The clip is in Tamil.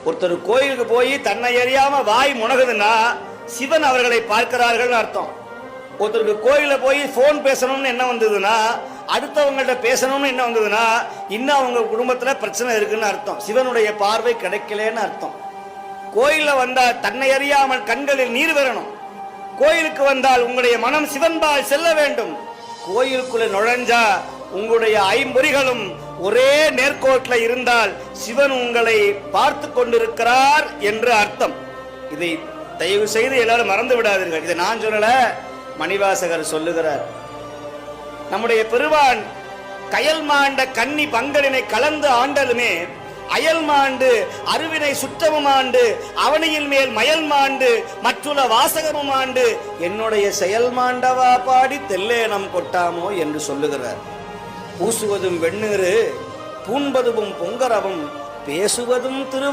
ஒருத்தர் கோயிலுக்கு போய் தன்னை அறியாம வாய் முனகுதுன்னா சிவன் அவர்களை பார்க்கிறார்கள் அர்த்தம். ஒருத்தருக்கு கோயில போய் போன் பேசணும்னு என்ன வந்ததுன்னா, அடுத்தவங்கள்ட்ட பேசணும்னு என்ன வந்ததுன்னா, இன்னும் அவங்க குடும்பத்துல பிரச்சனை இருக்குன்னு அர்த்தம். சிவனுடைய பார்வை கிடைக்கலன்னு அர்த்தம். கோயில வந்தா தன்னை அறியாமல் கண்களில் நீர் வரணும். கோயிலுக்கு வந்தால் உங்களுடைய மனம் சிவன்பால் செல்ல வேண்டும். கோயிலுக்குள்ள நுழைஞ்சா உங்களுடைய ஐம்பொறிகளும் ஒரே நேர்கோட்டில் இருந்தால் சிவன் உங்களை பார்த்து கொண்டிருக்கிறார் என்று அர்த்தம். இதை தயவு செய்து எல்லாரும் மறந்து விடாதீர்கள். இதை நான் சொல்லல, மணிவாசகர் சொல்லுகிறார். நம்முடைய பெருவான் கயல் மாண்ட கன்னி பங்களினை கலந்து ஆண்டலுமே அயல் மாண்டு அருவினை சுற்றமும் ஆண்டு அவனியில் மேல் மயல் மாண்டு மற்றுள்ள வாசகமும் ஆண்டு என்னுடைய செயல் மாண்டவா பாடி தெல்லேனம் கொட்டாமோ என்று சொல்லுகிறார். பூசுவதும் வெண்ணீரு பூண்பதும் பொங்கரவும் பேசுவதும் திருவா